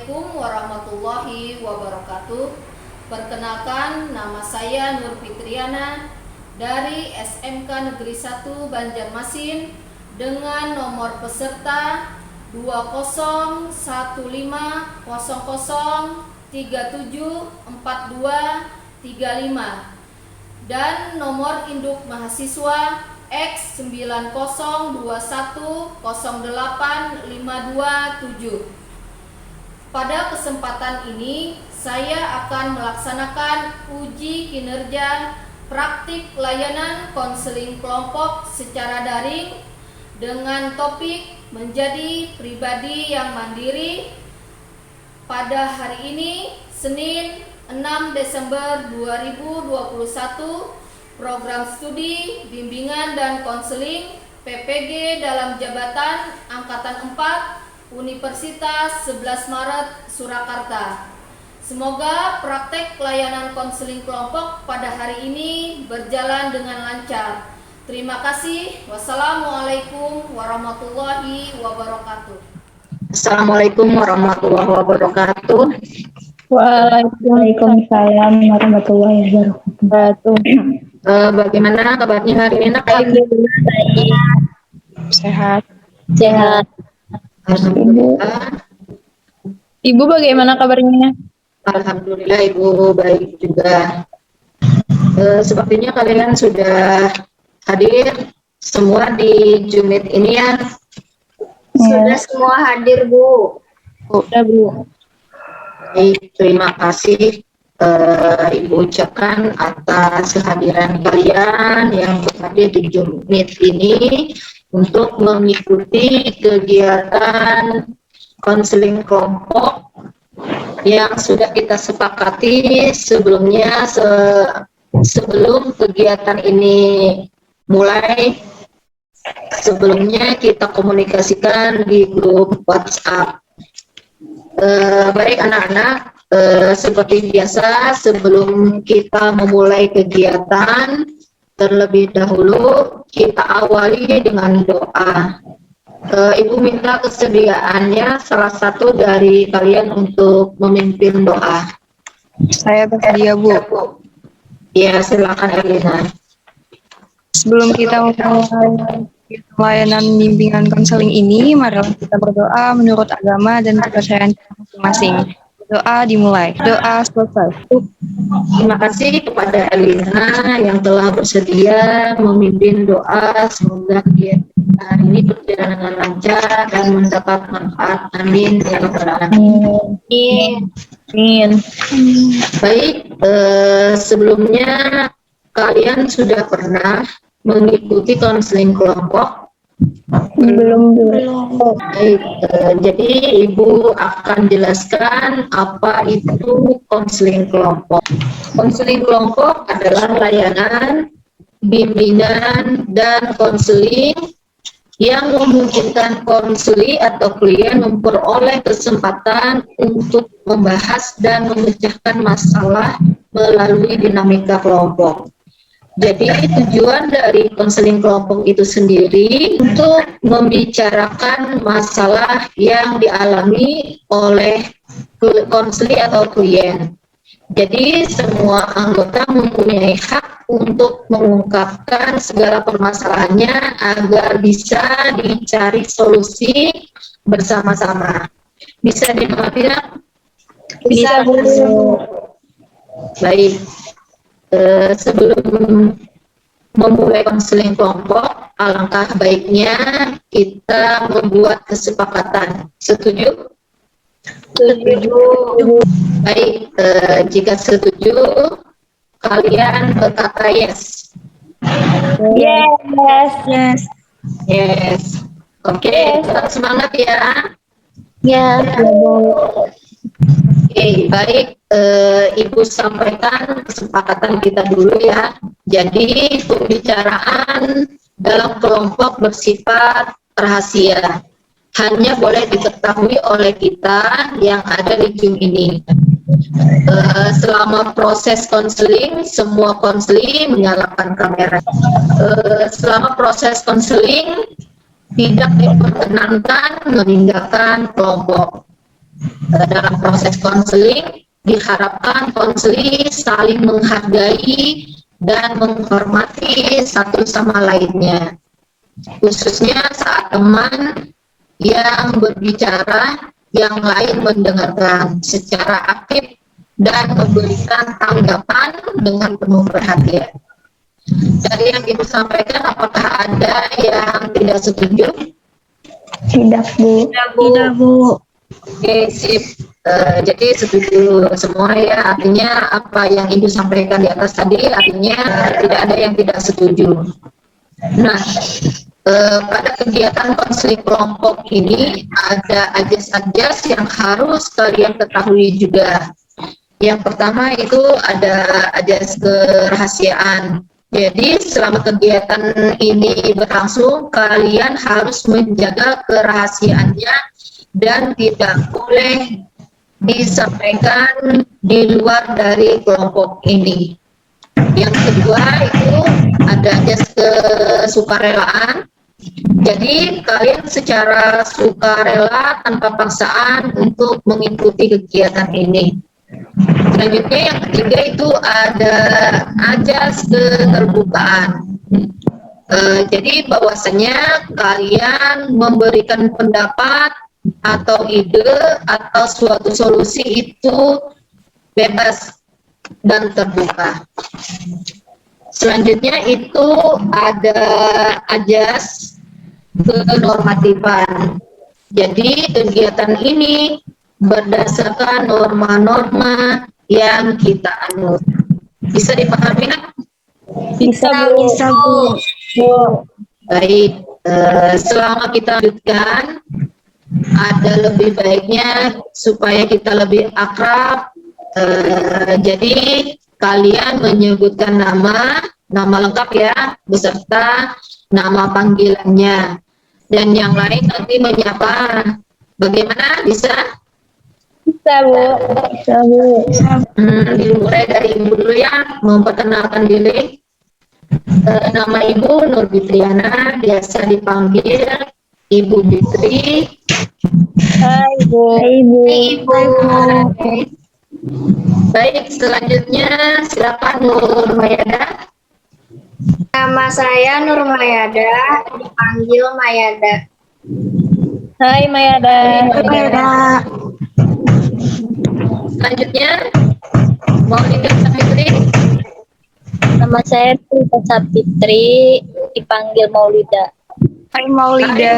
Assalamualaikum warahmatullahi wabarakatuh. Perkenalkan, nama saya Nur Fitriana dari SMK Negeri 1 Banjarmasin dengan nomor peserta 201500374235 dan nomor induk mahasiswa X9021085227. Pada kesempatan ini saya akan melaksanakan uji kinerja praktik layanan konseling kelompok secara daring dengan topik menjadi pribadi yang mandiri pada hari ini, Senin 6 Desember 2021, program studi bimbingan dan konseling PPG dalam jabatan Angkatan 4 Universitas 11 Maret Surakarta. Semoga praktek layanan konseling kelompok pada hari ini berjalan dengan lancar. Terima kasih. Wassalamualaikum warahmatullahi wabarakatuh. Assalamualaikum warahmatullahi wabarakatuh. Waalaikumsalam warahmatullahi wabarakatuh. Bagaimana kabarnya hari ini? Sehat. Alhamdulillah. Ibu bagaimana kabarnya? Alhamdulillah Ibu baik juga. Sepertinya kalian sudah hadir semua di Jumit ini ya? Sudah semua hadir, Bu. Sudah, Bu. Baik, terima kasih Ibu ucapkan atas kehadiran kalian yang berhadir di Jumit ini untuk mengikuti kegiatan konseling kelompok yang sudah kita sepakati sebelumnya. Sebelum kegiatan ini mulai, sebelumnya kita komunikasikan di grup WhatsApp. Baik anak-anak, seperti biasa sebelum kita memulai kegiatan, terlebih dahulu kita awali dengan doa. Ibu minta kesediaannya salah satu dari kalian untuk memimpin doa. Saya bersedia, Bu. Ya, silakan Elina. Sebelum kita memulai layanan bimbingan konseling ini, marilah kita berdoa menurut agama dan kepercayaan kita masing-masing. Doa dimulai. Doa selesai. Terima kasih kepada Elina yang telah bersedia memimpin doa. Semoga kegiatan hari ini berjalan dengan lancar dan mendapat manfaat. Amin ya rabbal alamin. Amin. Baik, sebelumnya kalian sudah pernah mengikuti konseling kelompok? Belum. Baik, jadi Ibu akan jelaskan apa itu konseling kelompok. Konseling kelompok adalah layanan bimbingan dan konseling yang memungkinkan konseli atau klien memperoleh kesempatan untuk membahas dan memecahkan masalah melalui dinamika kelompok. Jadi tujuan dari konseling kelompok itu sendiri untuk membicarakan masalah yang dialami oleh konseli atau klien. Jadi semua anggota mempunyai hak untuk mengungkapkan segala permasalahannya agar bisa dicari solusi bersama-sama. Bisa dimengerti tidak? Bisa, Bu. Baik. Sebelum memulai konseling kelompok, alangkah baiknya kita membuat kesepakatan. Setuju? Setuju. Baik, jika setuju, kalian berkata yes. Yes. Yes. Oke, tetap semangat ya. Ya. Oke, baik. Ibu sampaikan kesepakatan kita dulu ya. Jadi pembicaraan dalam kelompok bersifat rahasia, hanya boleh diketahui oleh kita yang ada di Zoom ini. Selama proses konseling, semua konseli menyalakan kamera. Selama proses konseling tidak diperkenankan meninggalkan kelompok. Dalam proses konseling diharapkan konseling saling menghargai dan menghormati satu sama lainnya, khususnya saat teman yang berbicara, yang lain mendengarkan secara aktif dan memberikan tanggapan dengan penuh perhatian. Dari yang Ibu sampaikan, apakah ada yang tidak setuju? Tidak, Bu. Tidak, Bu. Oke, sip. Jadi setuju semua ya, artinya apa yang Ibu sampaikan di atas tadi, artinya tidak ada yang tidak setuju. Nah, pada kegiatan konseling kelompok ini ada ajas-ajas yang harus kalian ketahui juga. Yang pertama itu ada ajas kerahasiaan. Jadi selama kegiatan ini berlangsung, kalian harus menjaga kerahasiaannya dan tidak boleh disampaikan di luar dari kelompok ini. Yang kedua itu ada ajas kesukarelaan. Jadi kalian secara sukarela tanpa paksaan untuk mengikuti kegiatan ini. Selanjutnya yang ketiga itu ada ajas keterbukaan. Jadi bahwasanya kalian memberikan pendapat atau ide atau suatu solusi itu bebas dan terbuka. Selanjutnya itu ada ajas kenormatifan. Jadi kegiatan ini berdasarkan norma-norma yang kita anut. Bisa dipahami? Bisa, Bu. Bisa, Bu. Baik, selama kita lanjutkan, ada lebih baiknya supaya kita lebih akrab. Jadi kalian menyebutkan nama lengkap ya, beserta nama panggilannya. Dan yang lain nanti menyapa. Bagaimana? Bisa? Bisa, Bu. Bisa, Bu. Dimulai dari Ibu dulu ya, memperkenalkan diri. Nama Ibu Nur Fitriana, biasa dipanggil Ibu Fitri. Hai, Bu. Hai, Bu. Hai, Bu. Baik, selanjutnya silakan Nur Mayada. Nama saya Nur Mayada, dipanggil Mayada. Hai Mayada. Hai, Mayada. Selanjutnya Maulida Sapitri. Nama saya Rita Sapitri, dipanggil Maulida. Hai Maulida.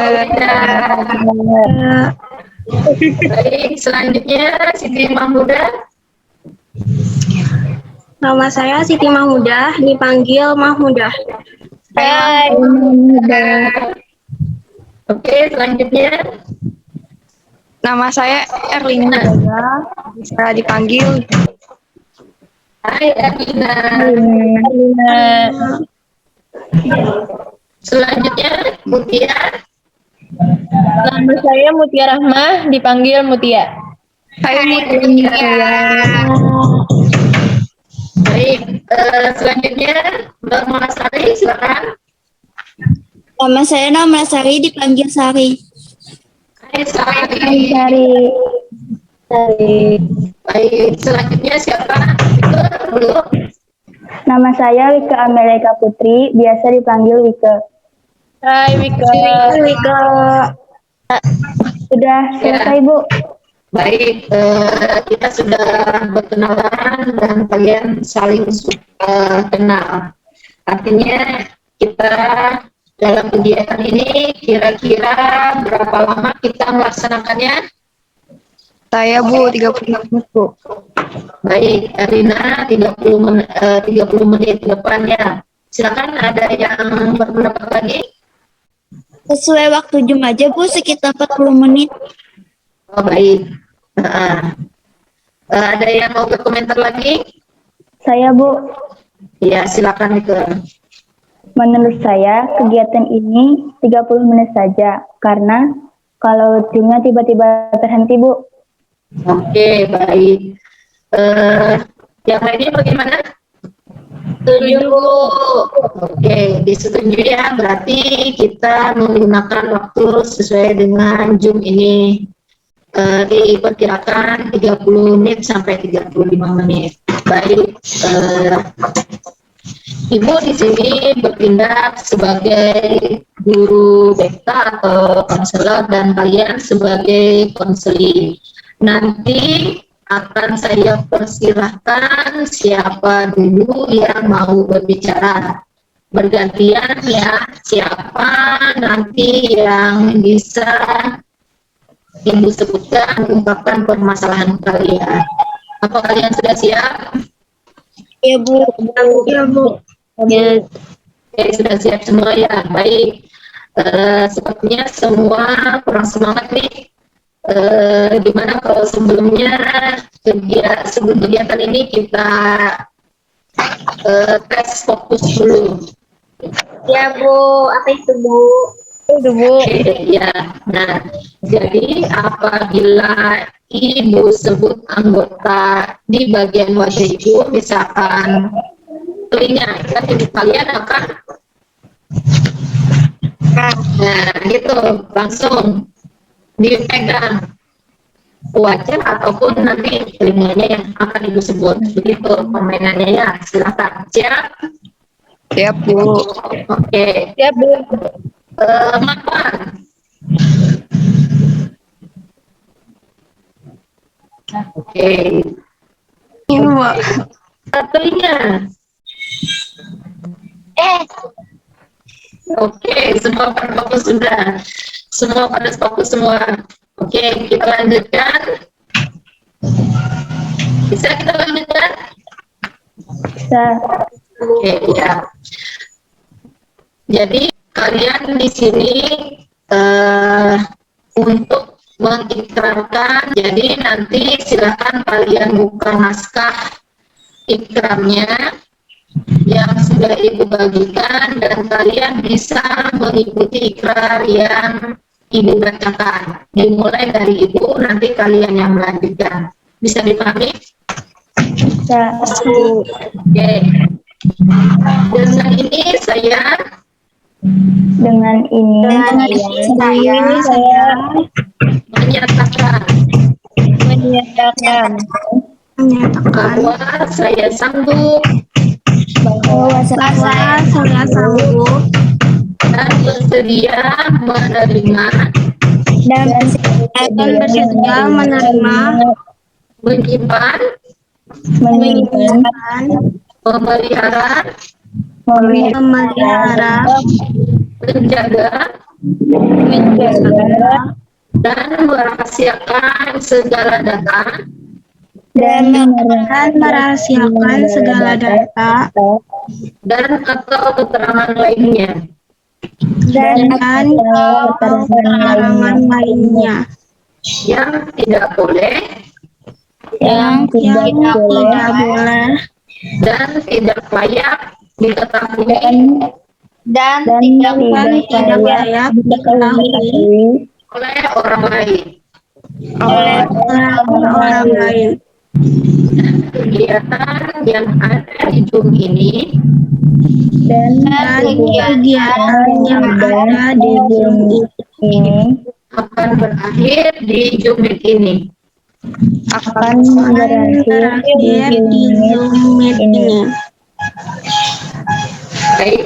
Baik, selanjutnya Siti Mahmuda. Nama saya Siti Mahmudah, dipanggil Mahmudah. Hai Oke, selanjutnya Nama saya Erlina Gaga, bisa dipanggil. Hai Erlina. Selanjutnya Mutia. Nama saya Mutia Rahmah, dipanggil Mutia. Hai Mutia. Baik, selanjutnya Mbak Malasari, silakan. Nama saya Nama Sari, dipanggil Sari. Hai Sari. Sari. Baik, selanjutnya siapa? Itu belum. Nama saya Wika Amelika Putri, biasa dipanggil Wika. Hai Wika. Wika. Sudah selesai, Bu. Baik, kita sudah berkenalan dan kalian saling kenal. Artinya kita dalam kegiatan ini kira-kira berapa lama kita melaksanakannya? Saya Bu, 30 menit Bu. Baik, Erlina 30 menit ke depannya. Silakan, ada yang berpendapat lagi? Sesuai waktu jam aja, Bu, sekitar 40 menit. Oh, baik. Ada yang mau berkomentar lagi? Saya, Bu. Ya, silakan itu. Menurut saya, kegiatan ini 30 menit saja, karena kalau ujungnya tiba-tiba terhenti, Bu. Oke, baik. Yang lainnya bagaimana? Setuju, Bu. Oke, disetujui ya. Berarti kita menggunakan waktu sesuai dengan Zoom ini. diperkirakan 30 menit sampai 35 menit. Baik, Ibu di sini bertindak sebagai guru BK atau konselor dan kalian sebagai konseling. Nanti akan saya persilahkan siapa dulu yang mau berbicara. Bergantian ya, siapa nanti yang bisa Ibu sebutkan, ungkapkan permasalahan kalian. Apa kalian sudah siap? Iya Bu. Ya, Bu. Ya. Oke, sudah siap semua ya. Baik. Sepertinya semua kurang semangat nih. Gimana kalau sebelumnya sebelum kegiatan ini kita tes fokus dulu. Ya Bu, apa itu Bu? Itu Bu. Ya, nah, jadi apabila Ibu sebut anggota di bagian wajah Ibu, misalkan telinga, kan Ibu kalian akan, nah gitu, langsung dipegang wajah ataupun nanti telinganya yang akan Ibu sebut. Begitu permainannya ya, silakan. Siap? Siap, Bu. Oke. Ya Bu. Makan. Oke. Ini, Bu. Telinga. Oke, semua pada fokus sudah. Semua pada fokus semua. Oke, kita lanjutkan. Bisa kita lanjutkan? Bisa. Oke, ya. Jadi kalian di sini untuk mengikrarkan, jadi nanti silakan kalian buka naskah ikrarnya yang sudah Ibu bagikan dan kalian bisa mengikuti ikrar yang Ibu bacakan. Dimulai dari Ibu, nanti kalian yang melanjutkan. Bisa dipahami? Bisa. Oke. Dengan ini saya menyatakan bahwa saya sanggup bahwa Saya sanggup dan bersedia menerima, dan akan bersedia menerima, menyimpan, menyimpan, memelihara, memelihara, menjaga, menjaga, dan merahasiakan segala data dan merahasiakan segala data dan atau keterangan lainnya dan atau keterangan lainnya yang tidak boleh yang yang tidak boleh tidak boleh dan tidak layak diketahui dan tidak tidak layak diketahui oleh orang lain. oleh orang lain. Kegiatan yang ada di Zoom ini dan Kegiatan yang ada di Zoom ini akan berakhir di Zoom Meet ini. akan berakhir di Zoom Meet ini. Baik,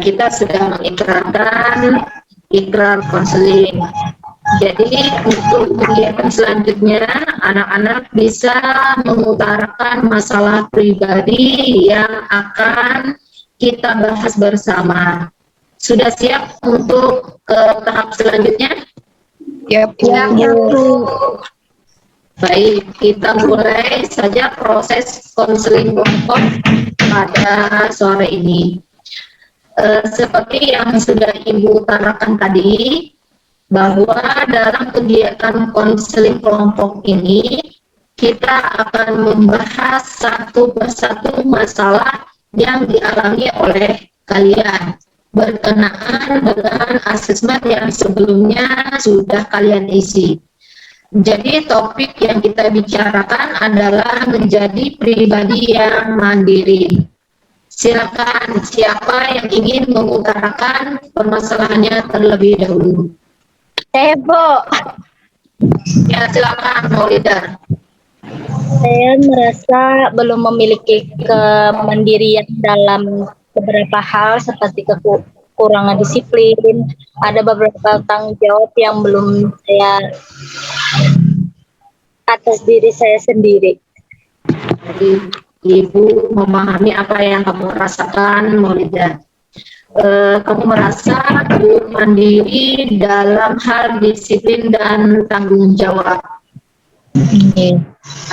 kita sudah mengikrarkan ikrar konseling. Jadi untuk kegiatan selanjutnya anak-anak bisa mengutarakan masalah pribadi yang akan kita bahas bersama. Sudah siap untuk ke tahap selanjutnya? Yap, Baik, kita mulai saja proses konseling kelompok pada sore ini. Seperti yang sudah Ibu utarakan tadi, bahwa dalam kegiatan konseling kelompok ini kita akan membahas satu persatu masalah yang dialami oleh kalian berkenaan dengan asesmen yang sebelumnya sudah kalian isi. Jadi topik yang kita bicarakan adalah menjadi pribadi yang mandiri. Silakan siapa yang ingin mengutarakan permasalahannya terlebih dahulu. Bu. Ya, silakan Maulida. Saya merasa belum memiliki kemandirian dalam beberapa hal seperti kekurangan disiplin. Ada beberapa tanggung jawab yang belum saya atas diri saya sendiri. Jadi, Ibu memahami apa yang kamu rasakan, Maulida. Kamu merasa belum mandiri dalam hal disiplin dan tanggung jawab.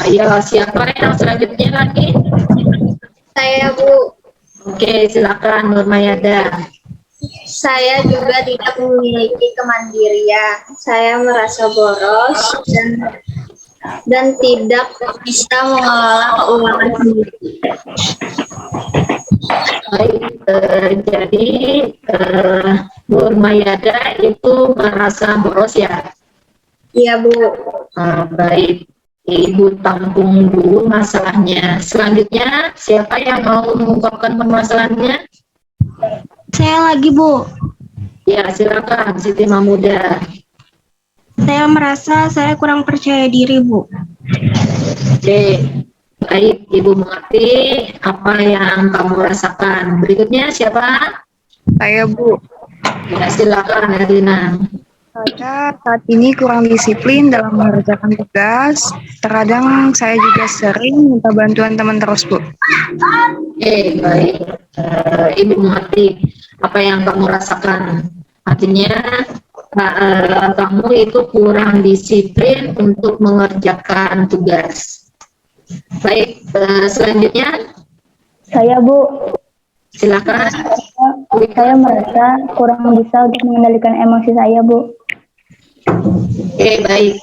Ayo, siapa yang selanjutnya lagi? Saya, Bu. Oke, silakan Nurmayada. Saya juga tidak memiliki kemandirian. Saya merasa boros dan tidak bisa mengelola keuangan sendiri. Baik, jadi Nurmayada itu merasa boros ya. Iya, Bu. Baik, Ibu tampung dulu masalahnya. Selanjutnya, siapa yang mau mengungkapkan permasalahannya? Saya lagi, Bu. Ya, silakan Siti Mamuda. Saya merasa saya kurang percaya diri, Bu. Oke, baik, Ibu mengerti apa yang kamu rasakan. Berikutnya siapa? Saya, Bu. Ya, silakan Erlina. Saya saat ini kurang disiplin dalam mengerjakan tugas. Terkadang saya juga sering minta bantuan teman terus, Bu. Oke, baik. Ibu mengerti apa yang kamu rasakan. Artinya, kamu itu kurang disiplin untuk mengerjakan tugas. Baik, selanjutnya Saya, Bu. silakan. Saya merasa kurang bisa untuk mengendalikan emosi saya, Bu. Oke, baik.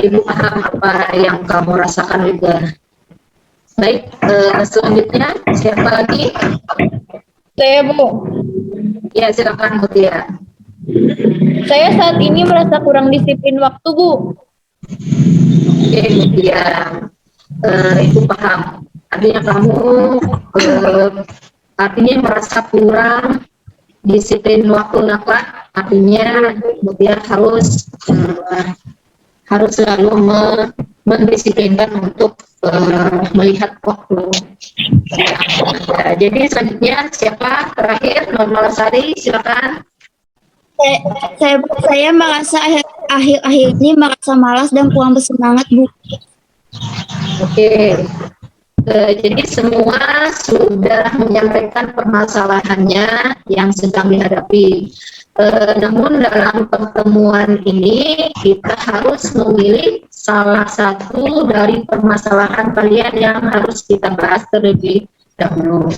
Ibu paham apa yang kamu rasakan juga. Baik, selanjutnya siapa lagi? Saya, Bu. Ya, silakan Mutia. Saya saat ini merasa kurang disiplin waktu, Bu. Oke, Mutia. Ibu paham. Artinya kamu artinya merasa kurang disiplin waktu, apa? Artinya Mutia harus selalu mendisiplinkan untuk melihat waktu. Ya, jadi selanjutnya siapa terakhir? Normal Sari, silakan. Saya merasa akhir-akhir ini merasa malas dan kurang bersemangat, Bu. Oke. Jadi semua sudah menyampaikan permasalahannya yang sedang dihadapi. Namun dalam pertemuan ini kita harus memilih salah satu dari permasalahan kalian yang harus kita bahas terlebih dahulu.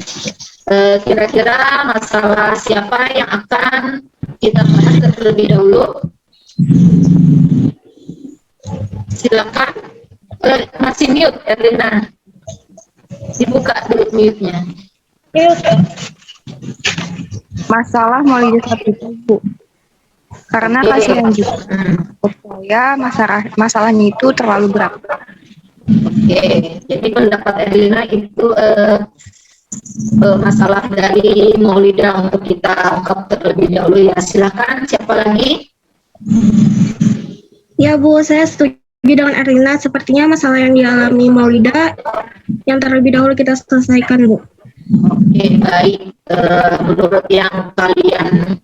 Kira-kira masalah siapa yang akan kita bahas terlebih dahulu? Silakan. Masih mute, Erlina. Dibuka dulu mute-nya. Masalah mau satu itu, Bu. Karena Oke. kasihan juga. Saya masalahnya itu terlalu berat. Oke, jadi pendapat Erlina itu masalah dari Maulida untuk kita ungkap terlebih dahulu ya. Silakan, siapa lagi? Ya, Bu, saya setuju dengan Erlina. Sepertinya masalah yang dialami Maulida yang terlebih dahulu kita selesaikan, Bu. Oke, baik. Menurut yang kalian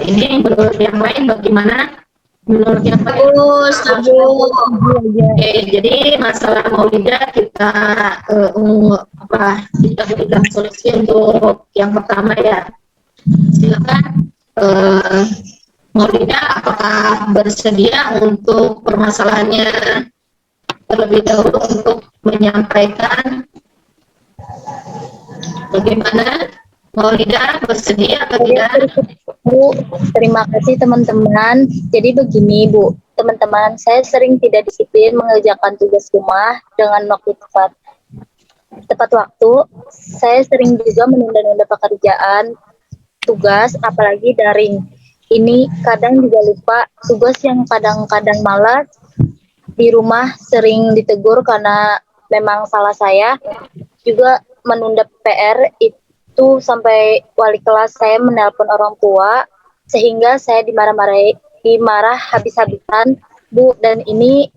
ini, menurut yang lain bagaimana? Menurut yang lain? Setuju. Oke, jadi masalah Maulida kita kita berikan solusi untuk yang pertama ya. Silakan Maulida, apakah bersedia untuk permasalahannya terlebih dahulu untuk menyampaikan bagaimana? Maulida bersedia atau tidak? Bu, terima kasih teman-teman. Jadi begini, Bu, teman-teman, saya sering tidak disiplin mengerjakan tugas rumah dengan waktu tepat waktu. Saya sering juga menunda-nunda pekerjaan tugas, apalagi daring. Ini kadang juga lupa tugas yang kadang-kadang malas. Di rumah sering ditegur karena memang salah saya. Juga menunda PR itu sampai wali kelas saya menelpon orang tua sehingga saya dimarah-marahi marah habis-habisan, Bu, dan ini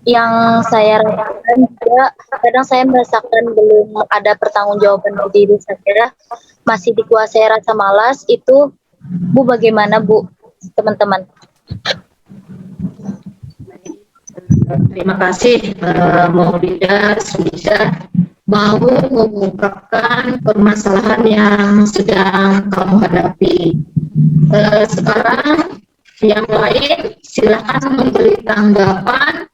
yang saya rasakan juga, kadang saya merasakan belum ada pertanggungjawaban di diri saya, masih dikuasai rasa malas, itu Bu bagaimana Bu, teman-teman? Terima kasih Maulida sudah mau mengungkapkan permasalahan yang sedang kamu hadapi. Sekarang yang lain silakan memberi tanggapan,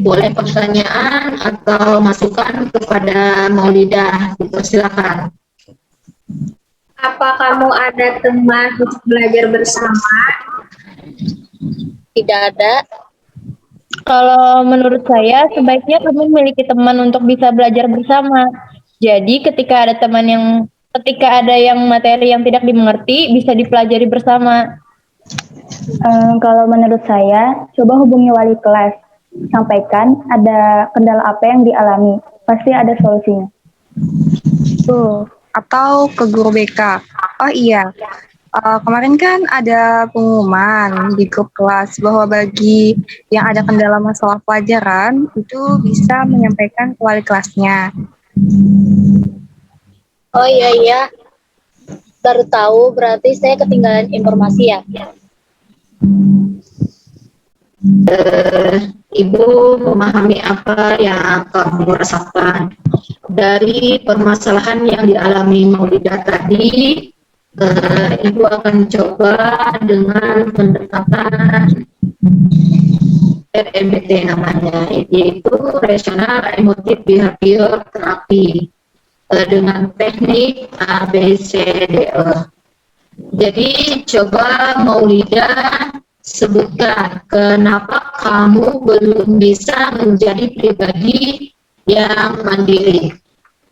boleh pertanyaan atau masukan kepada Maulida. Silakan. Apa kamu ada teman untuk belajar bersama? Tidak ada. Kalau menurut saya, sebaiknya kamu memiliki teman untuk bisa belajar bersama. Jadi, ketika ada yang materi yang tidak dimengerti, bisa dipelajari bersama. Kalau menurut saya, coba hubungi wali kelas. Sampaikan ada kendala apa yang dialami. Pasti ada solusinya. Atau ke guru BK. Oh iya, kemarin kan ada pengumuman di grup kelas bahwa bagi yang ada kendala masalah pelajaran itu bisa menyampaikan ke wali kelasnya. Oh iya, baru tahu, berarti saya ketinggalan informasi ya. Ibu memahami apa yang kamu rasakan dari permasalahan yang dialami Maulida tadi. Ibu akan coba dengan pendekatan RMBT namanya, yaitu Rational Emotive Behavior Therapy, dengan teknik ABCDE. Jadi coba Maulida sebutkan kenapa kamu belum bisa menjadi pribadi yang mandiri,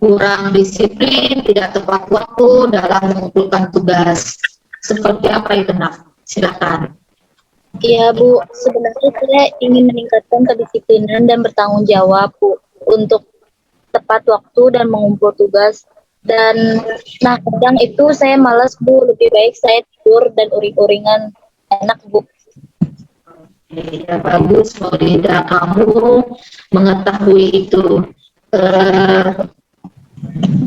kurang disiplin, tidak tepat waktu dalam mengumpulkan tugas. Seperti apa itu, Nak? Silakan. Iya Bu, sebenarnya saya ingin meningkatkan kedisiplinan dan bertanggung jawab Bu, untuk tepat waktu dan mengumpul tugas. Dan nah kadang itu saya malas Bu, lebih baik saya tidur dan uring-uringan, enak Bu. Ya, bagus, Maulida, kamu mengetahui itu.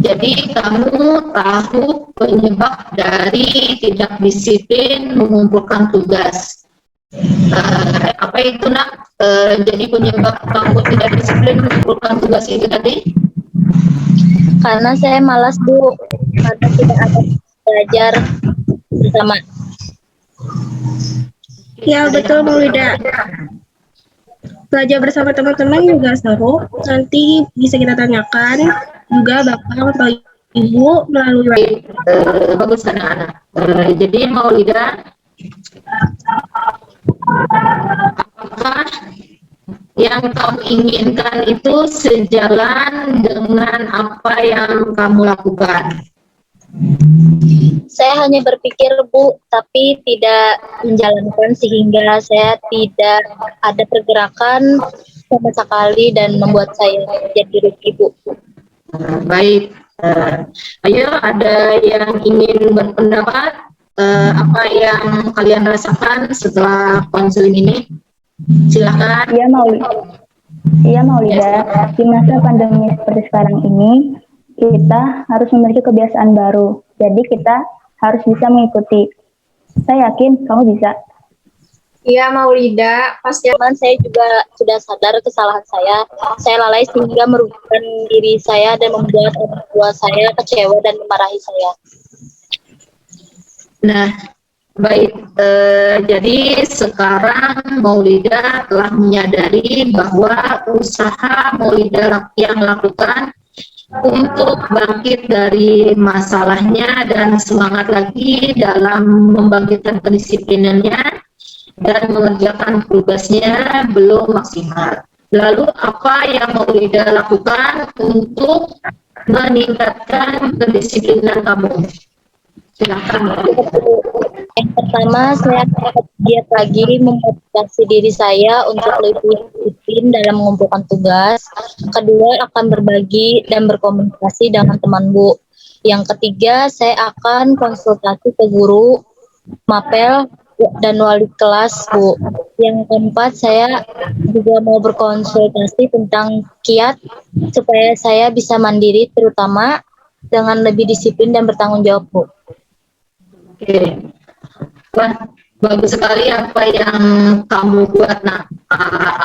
Jadi kamu tahu penyebab dari tidak disiplin mengumpulkan tugas. Apa itu, Nak? Jadi penyebab kamu tidak disiplin mengumpulkan tugas itu tadi? Karena saya malas Bu, karena tidak ada belajar bersama. Ya betul Maulida. Belajar bersama teman-teman juga seru. Nanti bisa kita tanyakan juga Bapak atau Ibu melalui Bagus anak-anak. Jadi Maulida, apakah yang kamu inginkan itu sejalan dengan apa yang kamu lakukan? Saya hanya berpikir Bu, tapi tidak menjalankan sehingga saya tidak ada pergerakan sama sekali dan membuat saya jadi rugi Bu. Baik, ayo ada yang ingin berpendapat apa yang kalian rasakan setelah konseling ini? Silakan. Iya Maulida, di masa pandemi seperti sekarang ini, kita harus memiliki kebiasaan baru. Jadi kita harus bisa mengikuti. Saya yakin kamu bisa. Iya Maulida, pasti Teman saya juga sudah sadar kesalahan saya. Saya lalai sehingga merugikan diri saya dan membuat orang tua saya kecewa dan memarahi saya. Nah, baik. Jadi sekarang Maulida telah menyadari bahwa usaha Maulida yang lakukan untuk bangkit dari masalahnya dan semangat lagi dalam membangkitkan kedisiplinannya dan mengerjakan tugasnya belum maksimal. Lalu apa yang Maulida lakukan untuk meningkatkan kedisiplinan kamu? Silakan. Yang pertama, saya akan giat lagi memotivasi diri saya untuk lebih disiplin dalam mengumpulkan tugas. Kedua, akan berbagi dan berkomunikasi dengan teman Bu. Yang ketiga, saya akan konsultasi ke guru, mapel, dan wali kelas, Bu. Yang keempat, saya juga mau berkonsultasi tentang kiat supaya saya bisa mandiri, terutama dengan lebih disiplin dan bertanggung jawab, Bu. Oke. Wah, bagus sekali apa yang kamu buat. Nah,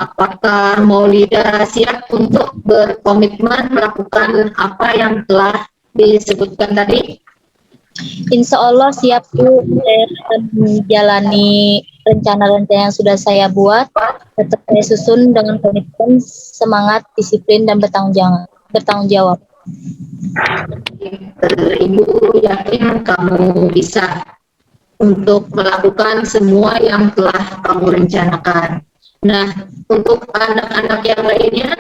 apakah Maulida siap untuk berkomitmen melakukan apa yang telah disebutkan tadi? Insya Allah siap, Bu. Saya akan menjalani rencana-rencana yang sudah saya buat, tetap saya susun dengan komitmen, semangat, disiplin, dan bertanggung jawab. Ibu yakin kamu bisa untuk melakukan semua yang telah kamu rencanakan. Nah, untuk anak-anak yang lainnya,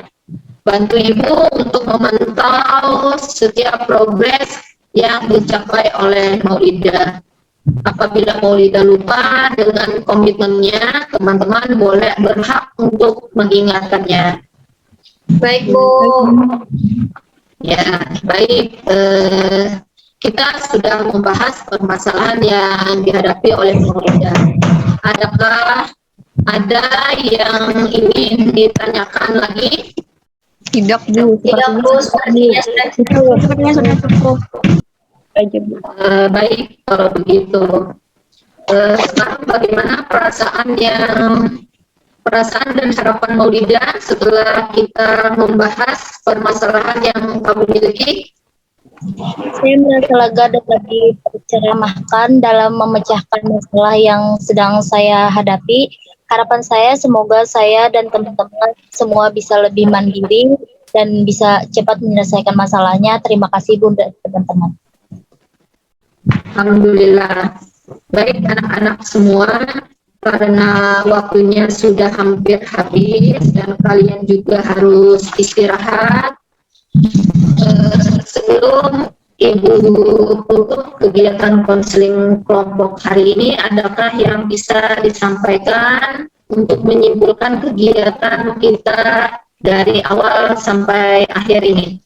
bantu Ibu untuk memantau setiap progres yang dicapai oleh Maulida. Apabila Maulida lupa dengan komitmennya, teman-teman boleh berhak untuk mengingatkannya. Baik, Bu. Ya, baik. Kita sudah membahas permasalahan yang dihadapi oleh Maulida. Adakah ada yang ingin ditanyakan lagi? Tidak, Bu. Tidak, Bu. Sepertinya sudah cukup. Sepertinya sudah cukup. Aja, Bu. Baik, kalau begitu. Sekarang bagaimana perasaan dan harapan Maulida setelah kita membahas permasalahan yang kamu miliki? Saya merasa lega dan lebih tercerahkan dalam memecahkan masalah yang sedang saya hadapi. Harapan saya semoga saya dan teman-teman semua bisa lebih mandiri dan bisa cepat menyelesaikan masalahnya. Terima kasih, Bu, dan teman-teman. Alhamdulillah. Baik anak-anak semua, karena waktunya sudah hampir habis dan kalian juga harus istirahat. Sebelum Ibu tutup kegiatan konseling kelompok hari ini, adakah yang bisa disampaikan untuk menyimpulkan kegiatan kita dari awal sampai akhir ini?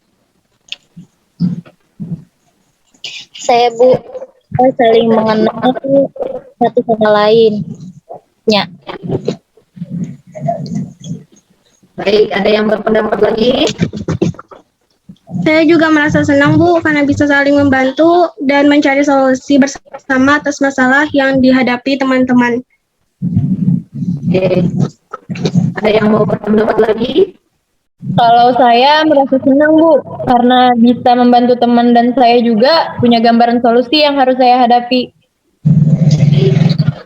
Saya, Bu, kita saling mengenal satu sama lain. Ya. Baik, ada yang berpendapat lagi? Saya juga merasa senang, Bu, karena bisa saling membantu dan mencari solusi bersama atas masalah yang dihadapi teman-teman. Oke. Ada yang mau berpendapat lagi? Kalau saya merasa senang, Bu, karena bisa membantu teman dan saya juga punya gambaran solusi yang harus saya hadapi.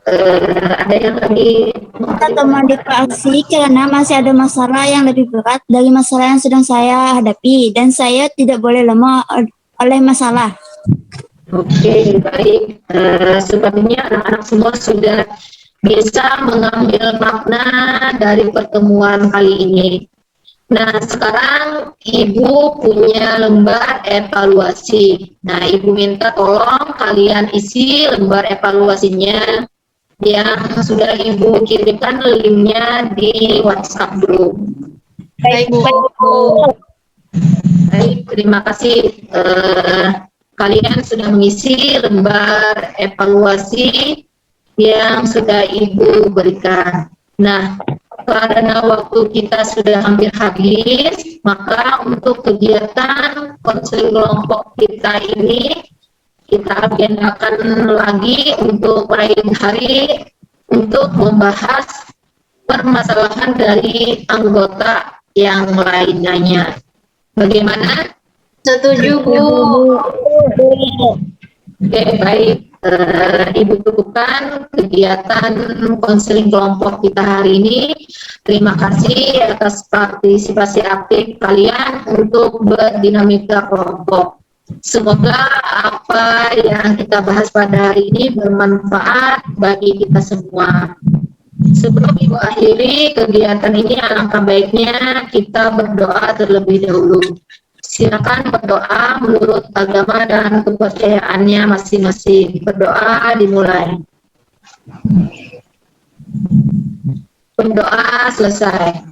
Ada yang lagi? Kita teman di praksi karena masih ada masalah yang lebih berat dari masalah yang sedang saya hadapi dan saya tidak boleh lemah oleh masalah. Oke, baik. Sepertinya anak-anak semua sudah bisa mengambil makna dari pertemuan kali ini. Nah, sekarang Ibu punya lembar evaluasi. Nah, Ibu minta tolong kalian isi lembar evaluasinya yang sudah Ibu kirimkan linknya di WhatsApp group. Baik, Bu. Baik, terima kasih. Kalian sudah mengisi lembar evaluasi yang sudah Ibu berikan. Nah, karena waktu kita sudah hampir habis, maka untuk kegiatan konseling kelompok kita ini kita agendakan lagi untuk lain hari untuk membahas permasalahan dari anggota yang lainnya. Bagaimana? Setuju, Bu. Oke, baik. Ibu cukupkan kegiatan konseling kelompok kita hari ini. Terima kasih atas partisipasi aktif kalian untuk berdinamika kelompok. Semoga apa yang kita bahas pada hari ini bermanfaat bagi kita semua. Sebelum Ibu akhiri kegiatan ini, alangkah baiknya kita berdoa terlebih dahulu. Silakan berdoa menurut agama dan kepercayaannya masing-masing. Berdoa dimulai. Berdoa selesai.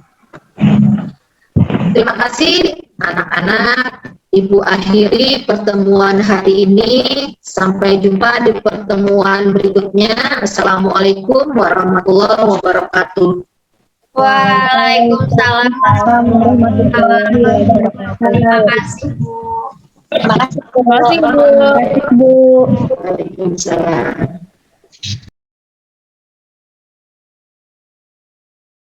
Terima kasih anak-anak. Ibu akhiri pertemuan hari ini. Sampai jumpa di pertemuan berikutnya. Assalamualaikum warahmatullahi wabarakatuh. Waalaikumsalam warahmatullahi wabarakatuh. Terima kasih, Bu. Terima kasih. Terima kasih, Bu. Waalaikumsalam.